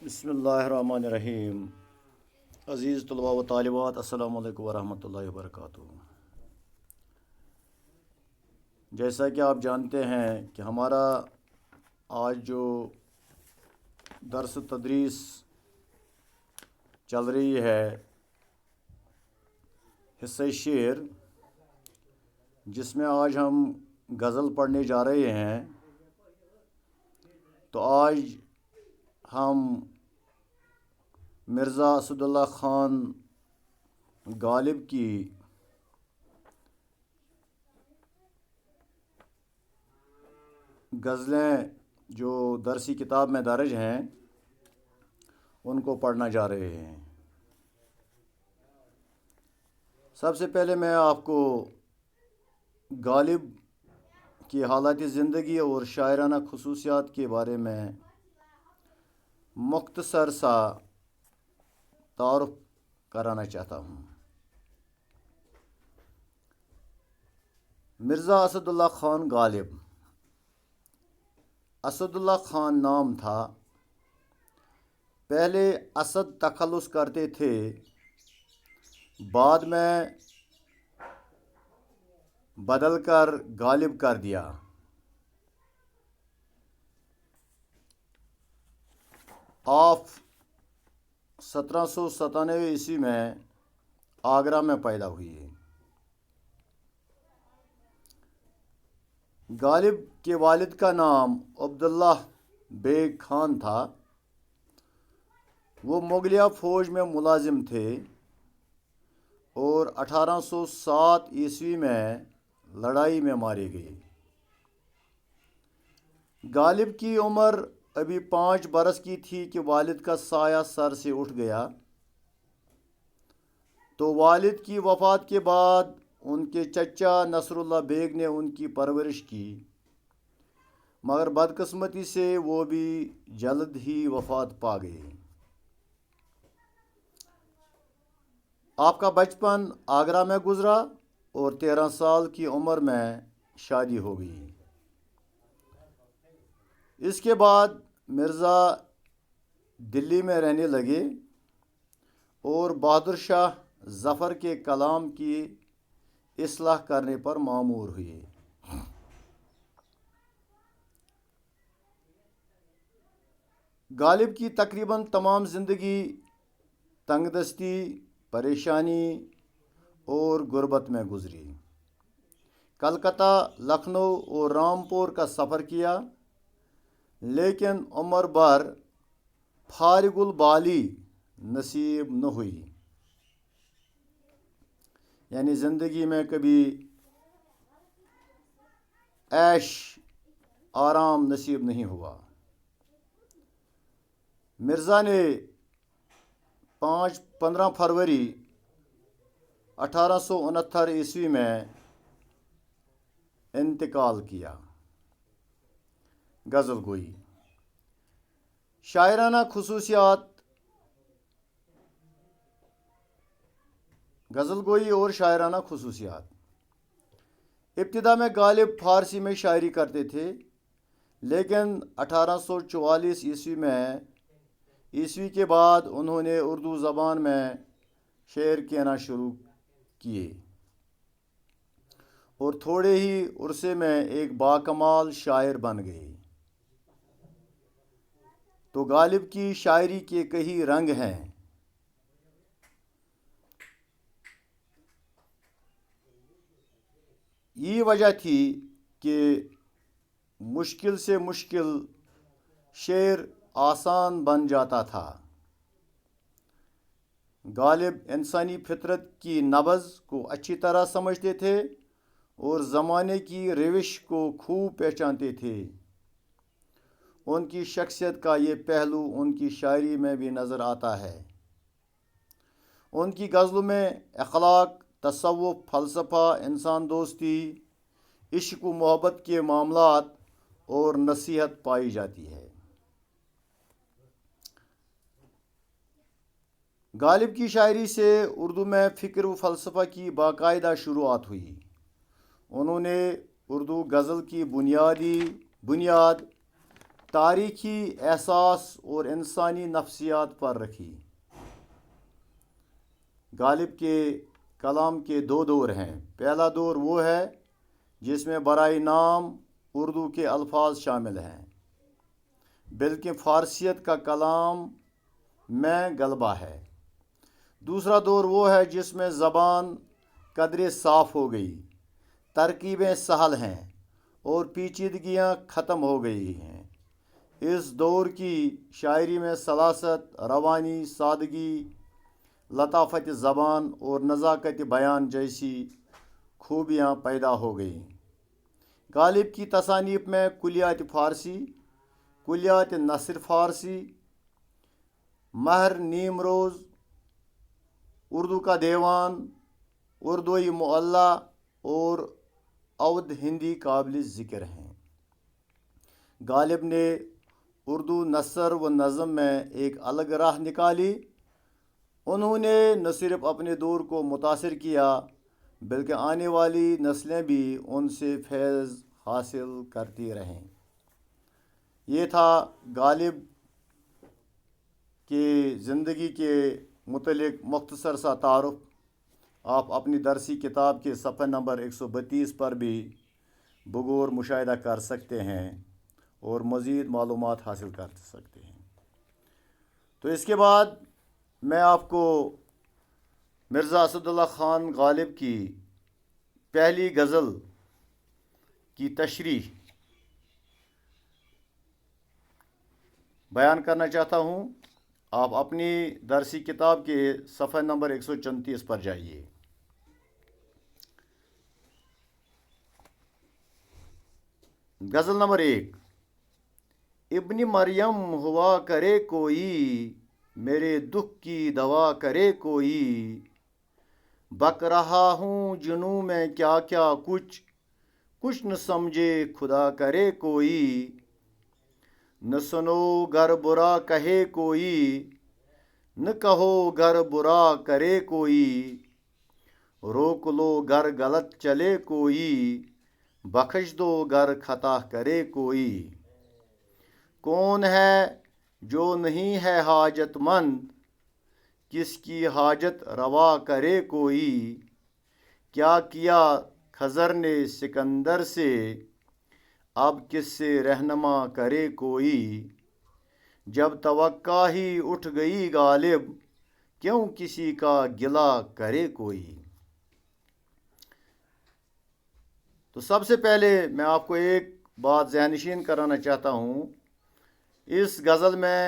بسم اللہ الرحمن الرحیم۔ عزیز طلباء و طالبات، السلام علیکم ورحمۃ اللہ وبرکاتہ۔ جیسا کہ آپ جانتے ہیں کہ ہمارا آج جو درس تدریس چل رہی ہے حصہ شعر، جس میں آج ہم غزل پڑھنے جا رہے ہیں، تو آج ہم مرزا اسد اللہ خان غالب کی غزلیں جو درسی کتاب میں درج ہیں ان کو پڑھنا جا رہے ہیں۔ سب سے پہلے میں آپ کو غالب کی حالات زندگی اور شاعرانہ خصوصیات کے بارے میں مختصر سا تعارف کرانا چاہتا ہوں۔ مرزا اسد اللہ خان غالب، اسد اللہ خان نام تھا۔ پہلے اسد تخلص کرتے تھے، بعد میں بدل کر غالب کر دیا۔ آپ 1797 میں آگرہ میں پیدا ہوئی۔ غالب کے والد کا نام عبداللہ بیگ خان تھا۔ وہ مغلیہ فوج میں ملازم تھے اور 1807 میں لڑائی میں مارے گئے۔ غالب کی عمر ابھی 5 برس کی تھی کہ والد کا سایہ سر سے اٹھ گیا۔ تو والد کی وفات کے بعد ان کے چچا نصر اللہ بیگ نے ان کی پرورش کی، مگر بدقسمتی سے وہ بھی جلد ہی وفات پا گئے۔ آپ کا بچپن آگرہ میں گزرا اور 13 سال کی عمر میں شادی ہو گئی۔ اس کے بعد مرزا دلی میں رہنے لگے اور بہادر شاہ ظفر کے کلام کی اصلاح کرنے پر مامور ہوئے۔ غالب کی تقریباً تمام زندگی تنگ دستی، پریشانی اور غربت میں گزری۔ کلکتہ، لکھنؤ اور رامپور کا سفر کیا، لیکن عمر بھر فارغ البالی نصیب نہ ہوئی، یعنی زندگی میں کبھی عیش آرام نصیب نہیں ہوا۔ مرزا نے 15 فروری 1869 میں انتقال کیا۔ غزل گوئی، شاعرانہ خصوصیات۔ غزل گوئی اور شاعرانہ خصوصیات۔ ابتدا میں غالب فارسی میں شاعری کرتے تھے، لیکن 1844 عیسوی کے بعد انہوں نے اردو زبان میں شعر کہنا شروع کیے اور تھوڑے ہی عرصے میں ایک باکمال شاعر بن گئے۔ تو غالب کی شاعری کے کئی رنگ ہیں۔ یہ وجہ تھی کہ مشکل سے مشکل شعر آسان بن جاتا تھا۔ غالب انسانی فطرت کی نبض کو اچھی طرح سمجھتے تھے اور زمانے کی روش کو خوب پہچانتے تھے۔ ان کی شخصیت کا یہ پہلو ان کی شاعری میں بھی نظر آتا ہے۔ ان کی غزلوں میں اخلاق، تصوف، فلسفہ، انسان دوستی، عشق و محبت کے معاملات اور نصیحت پائی جاتی ہے۔ غالب کی شاعری سے اردو میں فکر و فلسفہ کی باقاعدہ شروعات ہوئی۔ انہوں نے اردو غزل کی بنیاد تاریخی احساس اور انسانی نفسیات پر رکھی۔ غالب کے کلام کے دو دور ہیں۔ پہلا دور وہ ہے جس میں برائے نام اردو کے الفاظ شامل ہیں، بلکہ فارسیت کا کلام میں غلبہ ہے۔ دوسرا دور وہ ہے جس میں زبان قدرے صاف ہو گئی، ترکیبیں سہل ہیں اور پیچیدگیاں ختم ہو گئی ہیں۔ اس دور کی شاعری میں سلاست، روانی، سادگی، لطافت زبان اور نزاکت بیان جیسی خوبیاں پیدا ہو گئیں۔ غالب کی تصانیف میں کلیات فارسی، کلیات نثر فارسی، مہر نیم روز، اردو کا دیوان، اردوئی معلی اور اودھ ہندی قابل ذکر ہیں۔ غالب نے اردو نثر و نظم میں ایک الگ راہ نکالی۔ انہوں نے نہ صرف اپنے دور کو متاثر کیا بلکہ آنے والی نسلیں بھی ان سے فیض حاصل کرتی رہیں۔ یہ تھا غالب کی زندگی کے متعلق مختصر سا تعارف۔ آپ اپنی درسی کتاب کے صفحہ نمبر 132 پر بھی بغور مشاہدہ کر سکتے ہیں اور مزید معلومات حاصل کر سکتے ہیں۔ تو اس کے بعد میں آپ کو مرزا اسد اللہ خان غالب کی پہلی غزل کی تشریح بیان کرنا چاہتا ہوں۔ آپ اپنی درسی کتاب کے صفحہ نمبر 134 پر جائیے۔ غزل نمبر 1۔ ابن مریم ہوا کرے کوئی، میرے دکھ کی دوا کرے کوئی، بک رہا ہوں جنوں میں کیا کیا کچھ نہ سمجھے خدا کرے کوئی، نہ سنو گر برا کہے کوئی، نہ کہو گر برا کرے کوئی، روک لو گر غلط چلے کوئی، بخش دو گر خطا کرے کوئی۔ کون ہے جو نہیں ہے حاجت مند، کس کی حاجت روا کرے کوئی، کیا خضر نے سکندر سے، اب کس سے رہنما کرے کوئی، جب توقع ہی اٹھ گئی غالب، کیوں کسی کا گلہ کرے کوئی۔ تو سب سے پہلے میں آپ کو ایک بات ذہن نشین کرانا چاہتا ہوں۔ اس غزل میں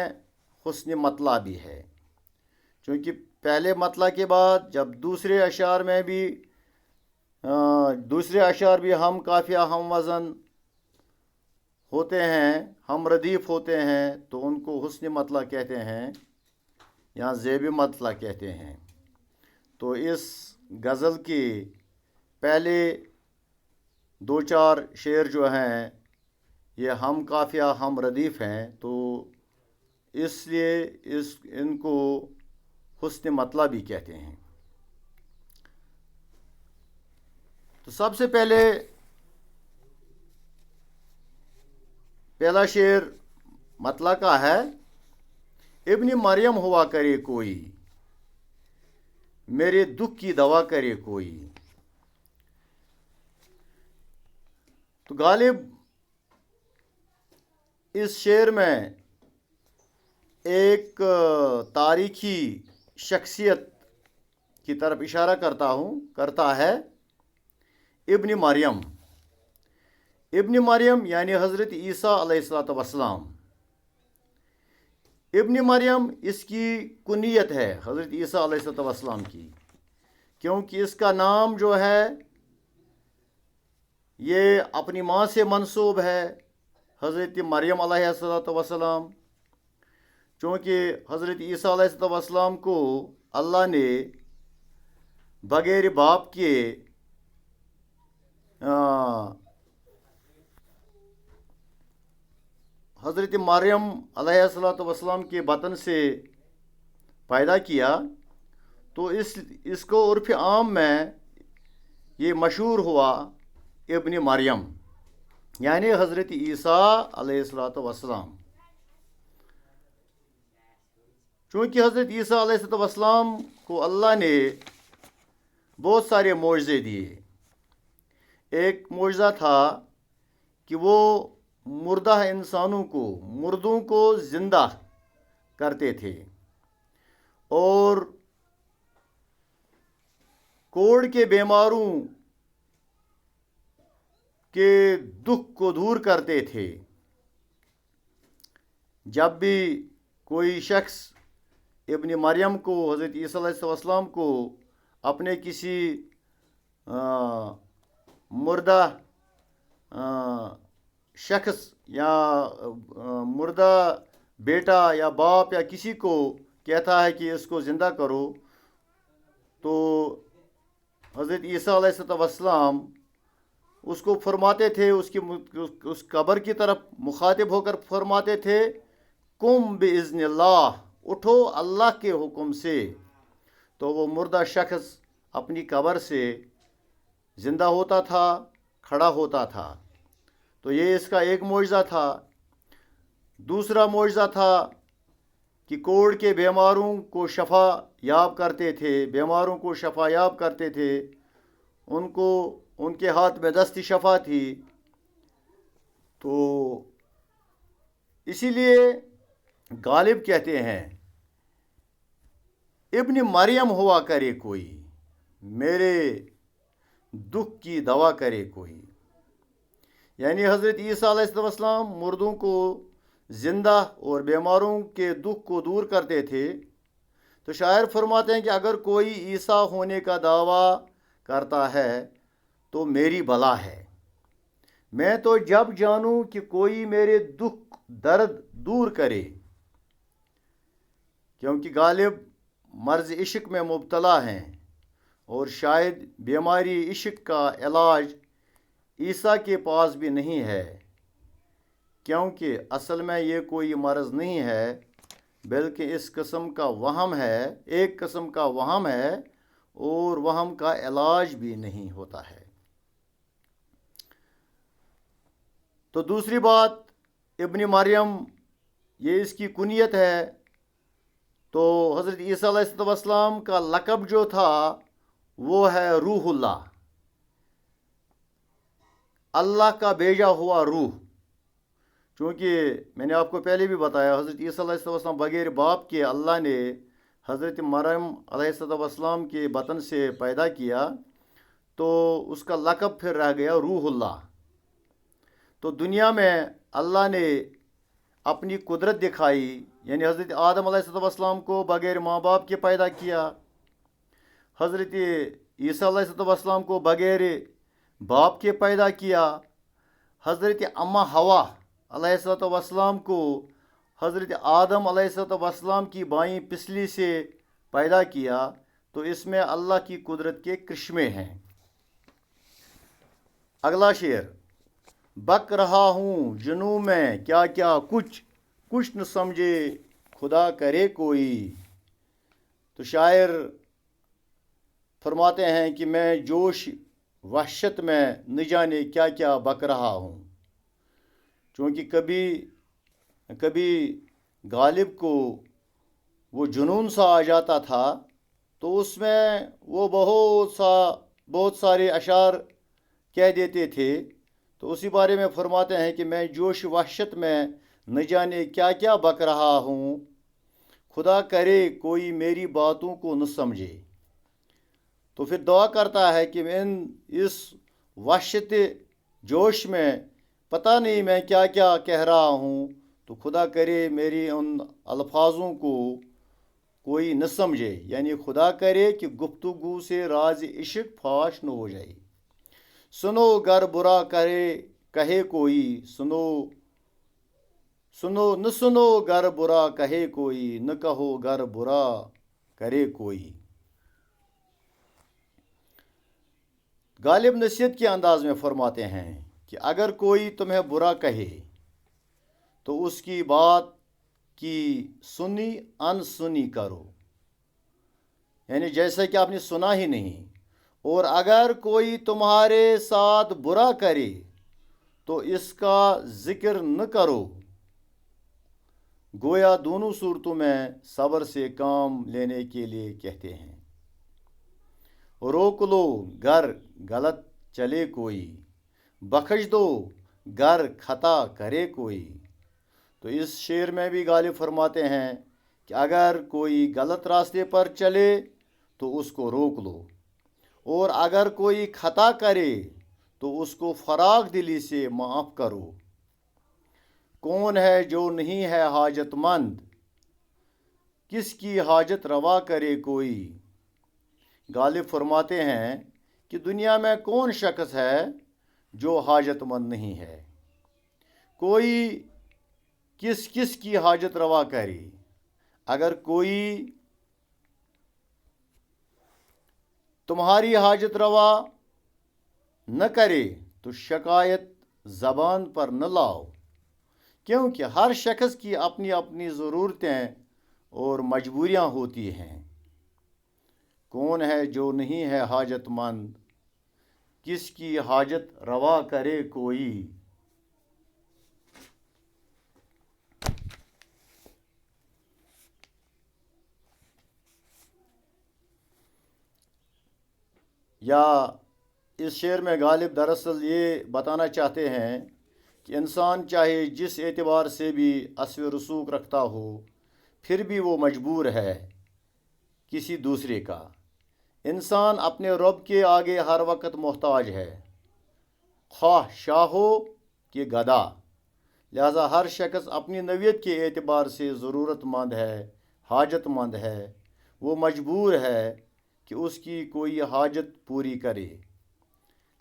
حسن مطلع بھی ہے، چونکہ پہلے مطلع کے بعد جب دوسرے اشعار بھی ہم قافیہ ہم وزن ہوتے ہیں، ہم ردیف ہوتے ہیں، تو ان کو حسن مطلع کہتے ہیں یا زیب مطلع کہتے ہیں۔ تو اس غزل کے پہلے 2-4 شعر جو ہیں یہ ہم قافیہ ہم ردیف ہیں، تو اس لیے ان کو حسن مطلع بھی کہتے ہیں۔ تو سب سے پہلا شعر مطلع کا ہے، ابن مریم ہوا کرے کوئی، میرے دکھ کی دوا کرے کوئی۔ تو غالب اس شعر میں ایک تاریخی شخصیت کی طرف اشارہ کرتا ہے، ابن مریم۔ ابن مریم یعنی حضرت عیسیٰ علیہ السلام۔ ابن مریم اس کی کنیت ہے حضرت عیسیٰ علیہ السلام کی، کیونکہ اس کا نام جو ہے یہ اپنی ماں سے منسوب ہے، حضرت مریم علیہ السلام۔ چونکہ حضرت عیسیٰ علیہ السلام کو اللہ نے بغیر باپ کے حضرت مریم علیہ السلام کے بطن سے پیدا کیا، تو اس کو عرف عام میں یہ مشہور ہوا ابن مریم۔ یعنی حضرت عیسیٰ علیہ الصلوۃ والسلام. چونکہ حضرت عیسیٰ علیہ الصلوۃ والسلام کو اللہ نے بہت سارے معجزے دیے. ایک معجزہ تھا کہ وہ مردہ انسانوں کو، مردوں کو زندہ کرتے تھے اور کوڑ کے بیماروں کے دکھ کو دور کرتے تھے. جب بھی کوئی شخص ابن مریم کو، حضرت عیسیٰ علیہ السلام کو اپنے کسی مردہ شخص یا مردہ بیٹا یا باپ یا کسی کو کہتا ہے کہ اس کو زندہ کرو، تو حضرت عیسیٰ علیہ السلام اس کو فرماتے تھے، اس قبر کی طرف مخاطب ہو کر فرماتے تھے، قم باذن اللہ، اٹھو اللہ کے حکم سے. تو وہ مردہ شخص اپنی قبر سے زندہ ہوتا تھا، کھڑا ہوتا تھا. تو یہ اس کا ایک معجزہ تھا. دوسرا معجزہ تھا کہ کوڑ کے بیماروں کو شفا یاب کرتے تھے، بیماروں کو شفا یاب کرتے تھے. ان کے ہاتھ میں دست شفا تھی. تو اسی لیے غالب کہتے ہیں، ابن مریم ہوا کرے کوئی، میرے دکھ کی دوا کرے کوئی. یعنی حضرت عیسیٰ علیہ السلام مردوں کو زندہ اور بیماروں کے دکھ کو دور کرتے تھے. تو شاعر فرماتے ہیں کہ اگر کوئی عیسیٰ ہونے کا دعویٰ کرتا ہے تو میری بلا ہے. میں تو جب جانوں کہ کوئی میرے دکھ درد دور کرے. کیونکہ غالب مرض عشق میں مبتلا ہیں اور شاید بیماری عشق کا علاج عیسیٰ کے پاس بھی نہیں ہے، کیونکہ اصل میں یہ کوئی مرض نہیں ہے بلکہ اس قسم کا وہم ہے، ایک قسم کا وہم ہے اور وہم کا علاج بھی نہیں ہوتا ہے. تو دوسری بات، ابن مریم یہ اس کی کنیت ہے. تو حضرت عیسیٰ علیہ السلام کا لقب جو تھا وہ ہے روح اللہ، اللہ کا بھیجا ہوا روح. چونکہ میں نے آپ کو پہلے بھی بتایا، حضرت عیسیٰ علیہ السلام بغیر باپ کے اللہ نے حضرت مریم علیہ السلام کے بطن سے پیدا کیا، تو اس کا لقب پھر رہ گیا روح اللہ. تو دنیا میں اللہ نے اپنی قدرت دکھائی، یعنی حضرت آدم علیہ السلام کو بغیر ماں باپ کے پیدا کیا، حضرت عیسیٰ علیہ السلام کو بغیر باپ کے پیدا کیا، حضرت اماں حوا علیہ السلام کو حضرت آدم علیہ السلام کی بائیں پسلی سے پیدا کیا. تو اس میں اللہ کی قدرت کے کرشمے ہیں. اگلا شعر، بک رہا ہوں جنوں میں کیا کیا کچھ نہ سمجھے خدا کرے کوئی. تو شاعر فرماتے ہیں کہ میں جوش وحشت میں نہ جانے کیا کیا بک رہا ہوں. چونکہ کبھی غالب کو وہ جنون سا آ جاتا تھا، تو اس میں وہ بہت سارے اشعار کہہ دیتے تھے. تو اسی بارے میں فرماتے ہیں کہ میں جوش وحشت میں نہ جانے کیا کیا بک رہا ہوں، خدا کرے کوئی میری باتوں کو نہ سمجھے. تو پھر دعا کرتا ہے کہ میں اس وحشت جوش میں پتہ نہیں میں کیا کیا کہہ رہا ہوں، تو خدا کرے میری ان الفاظوں کو کوئی نہ سمجھے. یعنی خدا کرے کہ گفتگو سے راز عشق فاش نہ ہو جائے. سنو گر برا کہے کوئی، سنو گر برا کہے کوئی، نہ کہو گر برا کرے کوئی. غالب نصیحت کے انداز میں فرماتے ہیں کہ اگر کوئی تمہیں برا کہے تو اس کی بات کی سنی ان سنی کرو، یعنی جیسا کہ آپ نے سنا ہی نہیں. اور اگر کوئی تمہارے ساتھ برا کرے تو اس کا ذکر نہ کرو۔ گویا دونوں صورتوں میں صبر سے کام لینے کے لیے کہتے ہیں۔ روک لو گر غلط چلے کوئی، بخش دو گر خطا کرے کوئی۔ تو اس شعر میں بھی غالب فرماتے ہیں کہ اگر کوئی غلط راستے پر چلے تو اس کو روک لو، اور اگر کوئی خطا کرے تو اس کو فراغ دلی سے معاف کرو۔ کون ہے جو نہیں ہے حاجت مند، کس کی حاجت روا کرے کوئی۔ غالب فرماتے ہیں کہ دنیا میں کون شخص ہے جو حاجت مند نہیں ہے، کوئی کس کس کی حاجت روا کرے۔ اگر کوئی تمہاری حاجت روا نہ کرے تو شکایت زبان پر نہ لاؤ، کیونکہ ہر شخص کی اپنی اپنی ضرورتیں اور مجبوریاں ہوتی ہیں۔ کون ہے جو نہیں ہے حاجت مند، کس کی حاجت روا کرے کوئی۔ یا اس شعر میں غالب دراصل یہ بتانا چاہتے ہیں کہ انسان چاہے جس اعتبار سے بھی اسو رسوخ رکھتا ہو، پھر بھی وہ مجبور ہے کسی دوسرے کا۔ انسان اپنے رب کے آگے ہر وقت محتاج ہے، خواہ شاہ ہو کہ گدھا۔ لہذا ہر شخص اپنی نوعیت کے اعتبار سے ضرورت مند ہے، حاجت مند ہے۔ وہ مجبور ہے کہ اس کی کوئی حاجت پوری کرے۔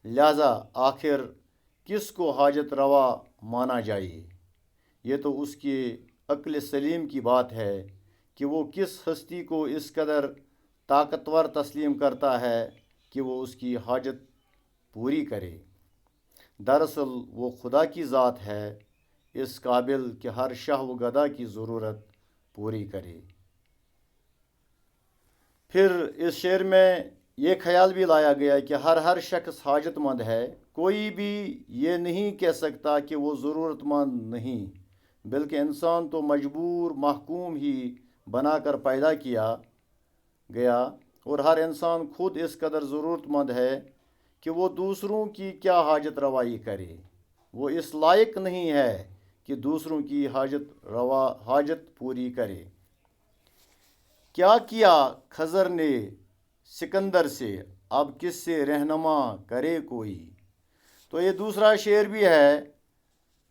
لہذا آخر کس کو حاجت روا مانا جائے؟ یہ تو اس کی عقل سلیم کی بات ہے کہ وہ کس ہستی کو اس قدر طاقتور تسلیم کرتا ہے کہ وہ اس کی حاجت پوری کرے۔ دراصل وہ خدا کی ذات ہے، اس قابل کہ ہر شاہ و گدھا کی ضرورت پوری کرے۔ پھر اس شعر میں یہ خیال بھی لایا گیا کہ ہر شخص حاجت مند ہے۔ کوئی بھی یہ نہیں کہہ سکتا کہ وہ ضرورت مند نہیں، بلکہ انسان تو مجبور محکوم ہی بنا کر پیدا کیا گیا، اور ہر انسان خود اس قدر ضرورت مند ہے کہ وہ دوسروں کی کیا حاجت روائی کرے۔ وہ اس لائق نہیں ہے کہ دوسروں کی حاجت پوری کرے۔ کیا خضر نے سکندر سے، اب کس سے رہنما کرے کوئی۔ تو یہ دوسرا شعر بھی ہے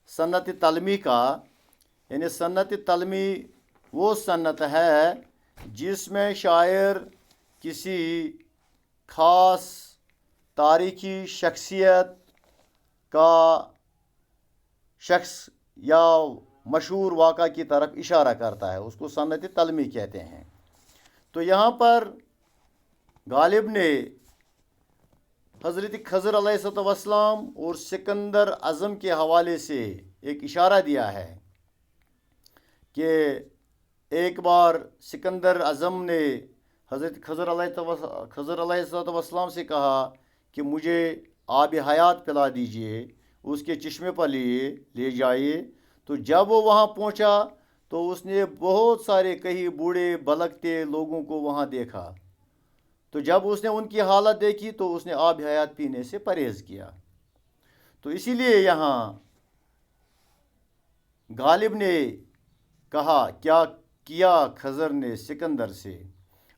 سنت طلمی کا۔ یعنی سنت طلمی وہ سنت ہے جس میں شاعر کسی خاص تاریخی شخصیت کا شخص یا مشہور واقعہ کی طرف اشارہ کرتا ہے، اس کو سنت طلمی کہتے ہیں۔ تو یہاں پر غالب نے حضرت خضر علیہ السلام اور سکندر اعظم کے حوالے سے ایک اشارہ دیا ہے کہ ایک بار سکندر اعظم نے حضرت خضر علیہ السلام سے کہا کہ مجھے آب حیات پلا دیجئے، اس کے چشمے پر لے جائیے۔ تو جب وہ وہاں پہنچا تو اس نے بہت سارے کئی بوڑھے بلکتے لوگوں کو وہاں دیکھا۔ تو جب اس نے ان کی حالت دیکھی تو اس نے آب حیات پینے سے پرہیز کیا۔ تو اسی لیے یہاں غالب نے کہا کیا خضر نے سکندر سے،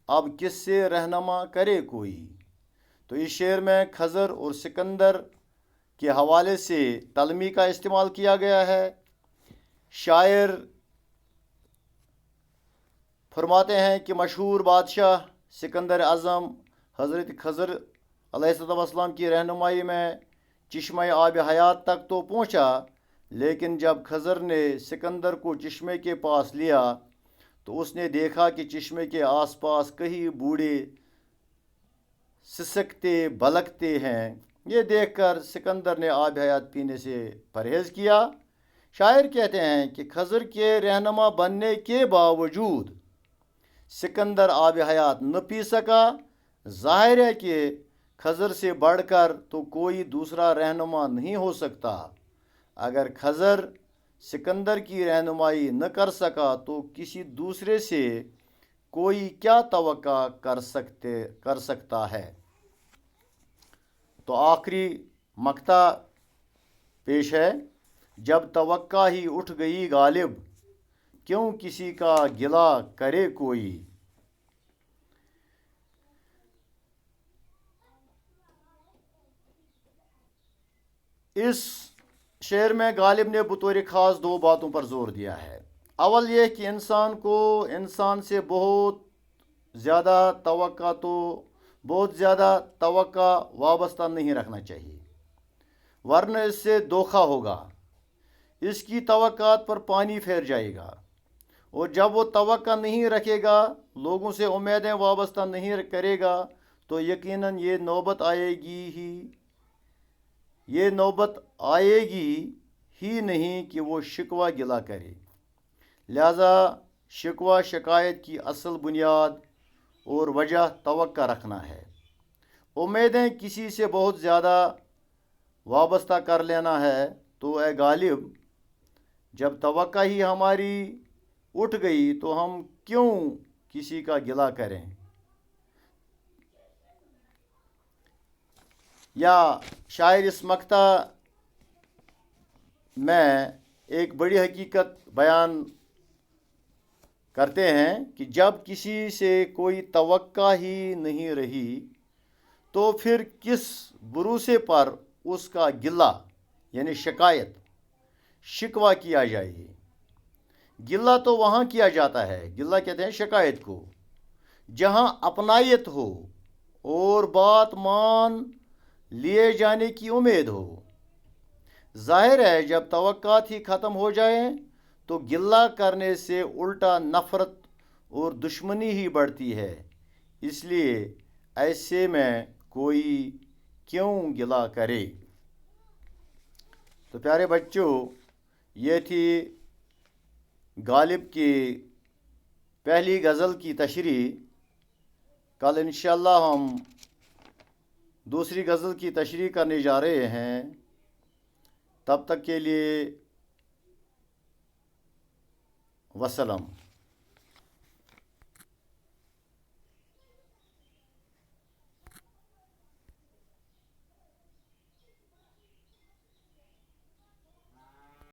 اب کس سے رہنما کرے کوئی۔ تو اس شعر میں خضر اور سکندر کے حوالے سے طلمی کا استعمال کیا گیا ہے۔ شاعر فرماتے ہیں کہ مشہور بادشاہ سکندر اعظم حضرت خضر علیہ السلام کی رہنمائی میں چشمہ آب حیات تک تو پہنچا، لیکن جب خضر نے سکندر کو چشمے کے پاس لیا تو اس نے دیکھا کہ چشمے کے آس پاس کئی بوڑھے سسکتے بلکتے ہیں۔ یہ دیکھ کر سکندر نے آب حیات پینے سے پرہیز کیا۔ شاعر کہتے ہیں کہ خضر کے رہنما بننے کے باوجود سکندر آب حیات نہ پی سکا۔ ظاہر ہے کہ خضر سے بڑھ کر تو کوئی دوسرا رہنما نہیں ہو سکتا۔ اگر خضر سکندر کی رہنمائی نہ کر سکا تو کسی دوسرے سے کوئی کیا توقع کر سکتا ہے؟ تو آخری مقطع پیش ہے: جب توقع ہی اٹھ گئی غالب، کیوں کسی کا گلہ کرے کوئی؟ اس شعر میں غالب نے بطور خاص دو باتوں پر زور دیا ہے۔ اول یہ کہ انسان کو انسان سے بہت زیادہ توقع وابستہ نہیں رکھنا چاہیے، ورنہ اس سے دھوکہ ہوگا، اس کی توقعات پر پانی پھیر جائے گا، اور جب وہ توقع نہیں رکھے گا، لوگوں سے امیدیں وابستہ نہیں کرے گا، تو یقیناً یہ نوبت آئے گی ہی نہیں کہ وہ شکوہ گلہ کرے۔ لہذا شکوہ شکایت کی اصل بنیاد اور وجہ توقع رکھنا ہے۔ امیدیں کسی سے بہت زیادہ وابستہ کر لینا ہے، تو اے غالب، جب توقع ہی ہماری اٹھ گئی تو ہم کیوں کسی کا گلہ کریں؟ یا شاعر اس مقطع میں ایک بڑی حقیقت بیان کرتے ہیں کہ جب کسی سے کوئی توقع ہی نہیں رہی تو پھر کس بھروسے پر اس کا گلہ یعنی شکوہ کیا جائے؟ گلہ تو وہاں کیا جاتا ہے، گلہ کہتے ہیں شکایت کو، جہاں اپنائیت ہو اور بات مان لیے جانے کی امید ہو۔ ظاہر ہے جب توقعات ہی ختم ہو جائیں تو گلہ کرنے سے الٹا نفرت اور دشمنی ہی بڑھتی ہے، اس لیے ایسے میں کوئی کیوں گلہ کرے؟ تو پیارے بچوں، یہ تھی غالب کی پہلی غزل کی تشریح۔ کل انشاءاللہ ہم دوسری غزل کی تشریح کرنے جا رہے ہیں۔ تب تک کے لیے وسلام۔